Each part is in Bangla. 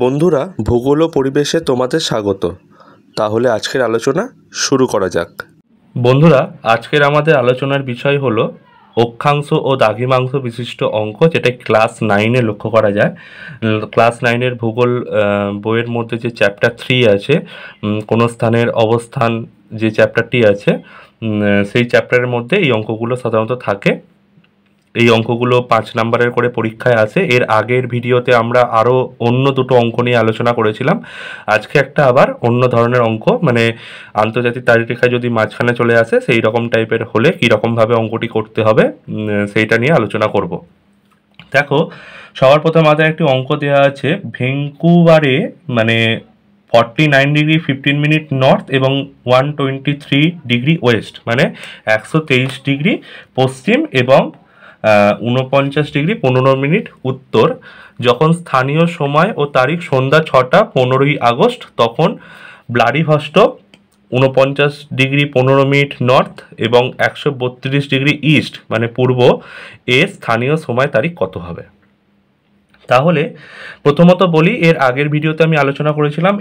বন্ধুরা, ভূগোল ও পরিবেশে তোমাদের স্বাগত। তাহলে আজকের আলোচনা শুরু করা যাক। বন্ধুরা, আজকের আমাদের আলোচনার বিষয় হলো অক্ষাংশ ও দ্রাঘিমাংশ বিশিষ্ট অঙ্ক, যেটা ক্লাস 9-এ লক্ষ্য করা যায়। ক্লাস 9-এর ভূগোল বইয়ের মধ্যে যে চ্যাপ্টার 3 আছে, কোনো স্থানের অবস্থান, যে চ্যাপ্টারটি আছে, সেই চ্যাপ্টারের মধ্যে এই অঙ্কগুলো সাধারণত থাকে। এই অঙ্কগুলো 5 নাম্বারের করে পরীক্ষায় আসে। এর আগের ভিডিওতে আমরা আরও অন্য দুটো অঙ্ক নিয়ে আলোচনা করেছিলাম। আজকে একটা আবার অন্য ধরনের অঙ্ক, মানে আন্তর্জাতিক তারিখরেখা যদি মাঝখানে চলে আসে সেই রকম টাইপের হলে কীরকমভাবে অঙ্কটি করতে হবে সেইটা নিয়ে আলোচনা করব। দেখো, সবার প্রথম আমাদের একটি অঙ্ক দেওয়া আছে। ভ্যাঙ্কুভারে মানে 49 ডিগ্রি 15 মিনিট নর্থ এবং 123 ডিগ্রি ওয়েস্ট, মানে 123 ডিগ্রি পশ্চিম এবং 49 ডিগ্রি 15 মিনিট উত্তর, যখন স্থানীয় সময় ও তারিখ সন্ধ্যা 6টা 15ই আগস্ট, তখন ভ্লাদিভস্টক 49 ডিগ্রি 15 মিনিট নর্থ এবং 132 ডিগ্রি ইস্ট মানে পূর্ব এর স্থানীয় সময় তারিখ কত হবে? তাহলে প্রথমত বলি, এর আগের ভিডিওতে আমি আলোচনা করেছিলাম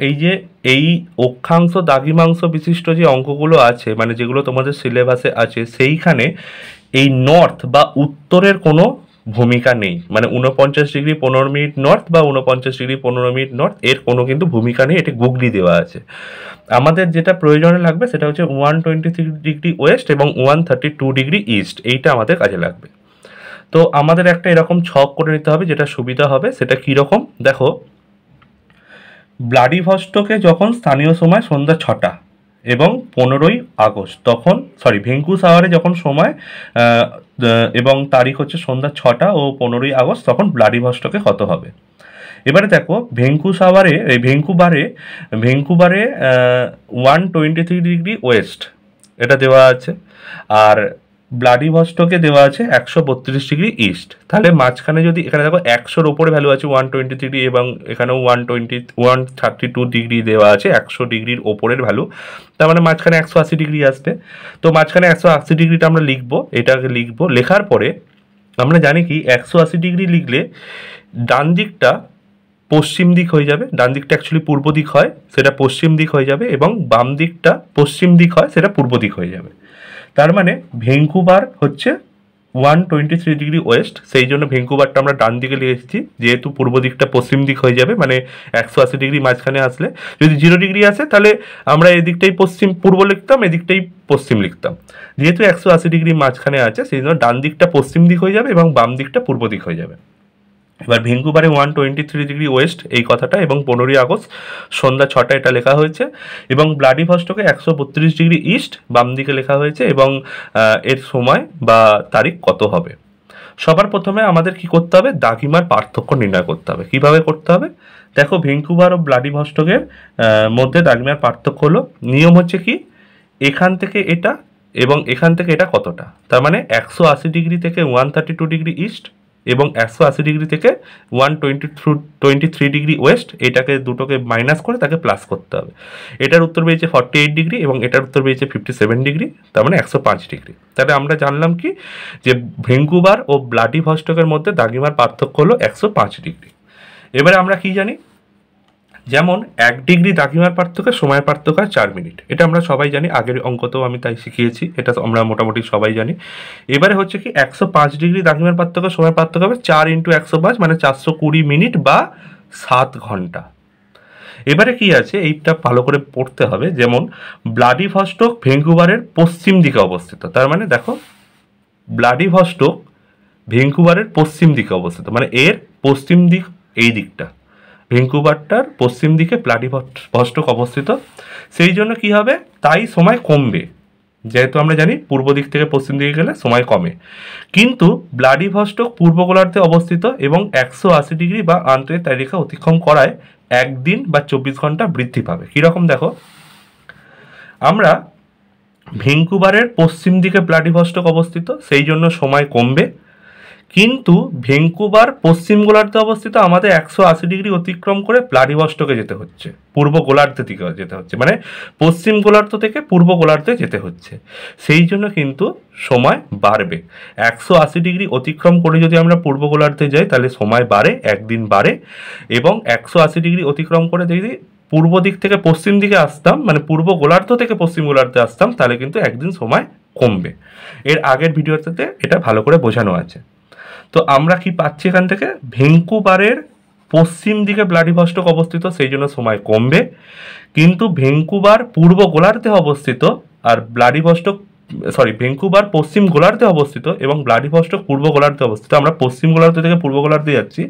এই অক্ষাংশ দ্রাঘিমাংশ বিশিষ্ট যে অঙ্কগুলো আছে, মানে যেগুলো তোমাদের সিলেবাসে আছে, সেইখানে এই নর্থ বা উত্তরের কোনো ভূমিকা নেই। মানে 49 ডিগ্রি 15 মিনিট নর্থ বা 49 ডিগ্রি 15 মিনিট নর্থ, এর কোনো কিন্তু ভূমিকা নেই, এটি গুগলি দেওয়া আছে। আমাদের যেটা প্রয়োজনে লাগবে সেটা হচ্ছে 123 ডিগ্রি ওয়েস্ট এবং 132 ডিগ্রি ইস্ট, এইটা আমাদের কাজে লাগবে। তো আমাদের একটা এরকম ছক করে নিতে হবে, যেটা সুবিধা হবে। সেটা কীরকম দেখো, ভ্লাদিভস্টকে যখন স্থানীয় সময় সন্ধ্যা 6টা এবং 15ই আগস্ট, তখন ভ্যাঙ্কুভারে যখন সময় এবং তারিখ হচ্ছে সন্ধ্যা 6টা ও 15ই আগস্ট, তখন ভ্লাদিভস্টকে কত হবে? এবারে দেখো, ভ্যাঙ্কুভারে 123 ডিগ্রি ওয়েস্ট এটা দেওয়া আছে, আর ভ্লাদিভস্টকে দেওয়া আছে 132 ডিগ্রি ইস্ট। তাহলে মাঝখানে যদি এখানে দেখো 100-র ওপরে ভ্যালু আছে 123 ডিগ্রি, এবং এখানেও 132 ডিগ্রি দেওয়া আছে, 100 ডিগ্রির ওপরের ভ্যালু, তার মানে মাঝখানে 180 ডিগ্রি আসবে। তো মাঝখানে 180 ডিগ্রিটা আমরা লিখবো, এটাকে লিখবো। লেখার পরে আমরা জানি কি 180 ডিগ্রি লিখলে ডান দিকটা পশ্চিম দিক হয়ে যাবে, ডান দিকটা অ্যাকচুয়ালি পূর্ব দিক হয়, সেটা পশ্চিম দিক হয়ে যাবে, এবং বাম দিকটা পশ্চিম দিক হয়, সেটা পূর্ব দিক হয়ে যাবে। তার মানে ভ্যাঙ্কুভার হচ্ছে 123 ডিগ্রি ওয়েস্ট, সেই জন্য ভ্যাঙ্কুভারটা আমরা ডান দিকে লিখেছি, যেহেতু পূর্ব দিকটা পশ্চিম দিক হয়ে যাবে, মানে 180 ডিগ্রি মাঝখানে আসলে যদি 0 ডিগ্রি আসে তাহলে আমরা এদিকটাই পূর্ব লিখতাম, এদিকটাই পশ্চিম লিখতাম। যেহেতু 180 ডিগ্রি মাঝখানে আছে, সেই জন্য ডান দিকটা পশ্চিম দিক হয়ে যাবে এবং বাম দিকটা পূর্ব দিক হয়ে যাবে। এবার ভ্যাঙ্কুভারে 123 ডিগ্রি ওয়েস্ট এই কথাটা, এবং 15ই আগস্ট সন্ধ্যা 6টা এটা লেখা হয়েছে, এবং ভ্লাদিভস্টকে 132 ডিগ্রি ইস্ট বাম দিকে লেখা হয়েছে, এবং এর সময় বা তারিখ কত হবে? সবার প্রথমে আমাদের কি করতে হবে? দ্রাঘিমার পার্থক্য নির্ণয় করতে হবে। কিভাবে করতে হবে দেখো, ভ্যাঙ্কুভার ও ভ্লাদিভস্টকের মধ্যে দ্রাঘিমার পার্থক্য হলো, নিয়ম হচ্ছে কি, এখান থেকে এটা এবং এখান থেকে এটা কতটা, তার মানে 180 ডিগ্রি থেকে 132 ডিগ্রি ইস্ট এবং 180 ডিগ্রি থেকে 123 ডিগ্রি ওয়েস্ট, এটাকে দুটোকে মাইনাস করে তাকে প্লাস করতে হবে। এটার উত্তর পেয়েছে 48 ডিগ্রি এবং এটার উত্তর পেয়েছে 57 ডিগ্রি, তার মানে 105 ডিগ্রি। তাহলে আমরা জানলাম কি, যে ভ্যাঙ্কুভার ও ভ্লাদিভস্টকের মধ্যে দ্রাঘিমার পার্থক্য হলো 105 ডিগ্রি। এবারে আমরা কি জানি, যেমন 1 ডিগ্রি দ্রাঘিমার পার্থক্য সময়ের পার্থক্য 4 মিনিট, এটা আমরা সবাই জানি, আগের অঙ্কতেও আমি তাই শিখিয়েছি, এটা আমরা মোটামুটি সবাই জানি। এবারে হচ্ছে কি, 105 ডিগ্রি দ্রাঘিমার পার্থক্য সময়ের পার্থক্য হবে 4 × 105, মানে 420 মিনিট বা 7 ঘন্টা। এবারে কি আছে, এইটা ভালো করে পড়তে হবে। যেমন ভ্লাদিভস্টক ভ্যাঙ্কুভারের পশ্চিম দিকে অবস্থিত, তার মানে দেখো ভ্লাদিভস্টক ভ্যাঙ্কুভারের পশ্চিম দিকে অবস্থিত, মানে এর পশ্চিম দিক এই দিকটা, ভ্যাঙ্কুভারটার পশ্চিম দিকে ভ্লাদিভস্টক অবস্থিত। সেই জন্য কি হবে, তাই সময় কমবে, যেহেতু আমরা জানি পূর্ব দিক থেকে পশ্চিম দিকে গেলে সময় কমে। কিন্তু ভ্লাদিভস্টক পূর্ব গোলার্ধে অবস্থিত এবং 180 ডিগ্রি বা আন্তর্জাতিক তারিখরেখা অতিক্রম করায় একদিন বা 24 ঘন্টা বৃদ্ধি পাবে। কীরকম দেখো, আমরা ভ্যাঙ্কুভারের পশ্চিম দিকে ভ্লাদিভস্টক অবস্থিত, সেই জন্য সময় কমবে, কিন্তু ভ্যাঙ্কুভার পশ্চিম গোলার্ধে অবস্থিত, আমাদের 180 ডিগ্রি অতিক্রম করে ভ্লাদিভস্টকে যেতে হচ্ছে, পূর্ব গোলার্ধের দিকে যেতে হচ্ছে, মানে পশ্চিম গোলার্ধ থেকে পূর্ব গোলার্ধে যেতে হচ্ছে। সেই জন্য কিন্তু সময় বাড়বে। 180 ডিগ্রি অতিক্রম করে যদি আমরা পূর্ব গোলার্ধে যাই তাহলে সময় বাড়ে, একদিন বাড়ে। এবং 180 ডিগ্রি অতিক্রম করে যদি পূর্ব দিক থেকে পশ্চিম দিকে আসতাম, মানে পূর্ব গোলার্ধ থেকে পশ্চিম গোলার্ধে আসতাম, তাহলে কিন্তু একদিন সময় কমবে। এর আগের ভিডিওতে এটা ভালো করে বোঝানো আছে। তো আমরা কি পাচ্ছি এখান থেকে, ভ্যাঙ্কুভারের পশ্চিম দিকে ভ্লাদিভস্টক অবস্থিত, সেই জন্য সময় কমবে। কিন্তু ভ্যাঙ্কুভার পূর্ব গোলার্ধে অবস্থিত আর ভ্যাঙ্কুভার পশ্চিম গোলার্ধে অবস্থিত এবং ভ্লাদিভস্টক পূর্ব গোলার্ধে অবস্থিত, আমরা পশ্চিম গোলার্ধ থেকে পূর্ব গোলার্ধে যাচ্ছি,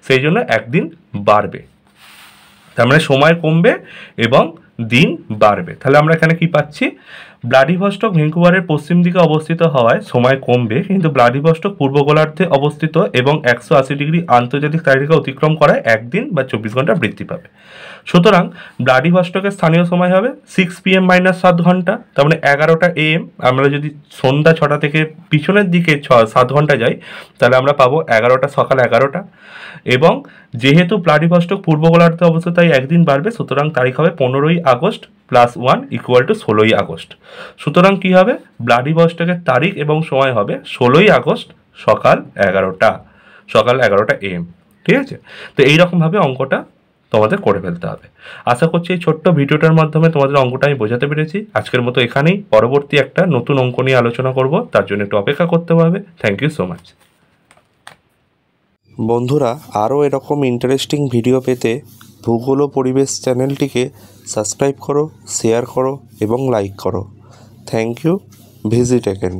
সেই জন্য একদিন বাড়বে। তার মানে সময় কমবে এবং দিন বাড়বে। তাহলে আমরা এখানে কি পাচ্ছি, ভ্লাদিভস্টক ভ্যাঙ্কুভারের পশ্চিম দিকে অবস্থিত হওয়ায় সময় কমবে, কিন্তু ভ্লাদিভস্টক পূর্ব গোলার্ধে অবস্থিত এবং 180 ডিগ্রি আন্তর্জাতিক তারিখে অতিক্রম করায় একদিন বা 24 ঘন্টা বৃদ্ধি পাবে। সুতরাং ভ্লাদিভস্টকের স্থানীয় সময় হবে 6 PM - 7 ঘন্টা, তার মানে 11টা AM। আমরা যদি সন্ধ্যা 6টা থেকে পিছনের দিকে 7 ঘন্টা যাই তাহলে আমরা পাবো সকাল 11টা। এবং যেহেতু ভ্লাদিভস্টক পূর্ব গোলার্ধে অবস্থিত তাই একদিন বাড়বে, সুতরাং তারিখ হবে 15ই আগস্ট + 1 = 16ই আগস্ট। সুতরাং কি হবে, ভ্লাদিভস্টকের তারিখ এবং সময় হবে 16ই আগস্ট সকাল 11টা AM। ঠিক আছে? তো এইরকমভাবে অঙ্কটা তোমাদের করে ফেলতে হবে। আশা করছি এই ছোট্ট ভিডিওটার মাধ্যমে তোমাদের অঙ্কটা আমি বোঝাতে পেরেছি। আজকের মতো এখানেই, পরবর্তী একটা নতুন অঙ্ক নিয়ে আলোচনা করব, তার জন্য একটু অপেক্ষা করতে হবে। Thank you so much. বন্ধুরা, আরও এরকম ইন্টারেস্টিং ভিডিও পেতে ভূগোল ও পরিবেশ চ্যানেলটিকে সাবস্ক্রাইব করো, শেয়ার করো এবং লাইক করো। Thank you. Visit again.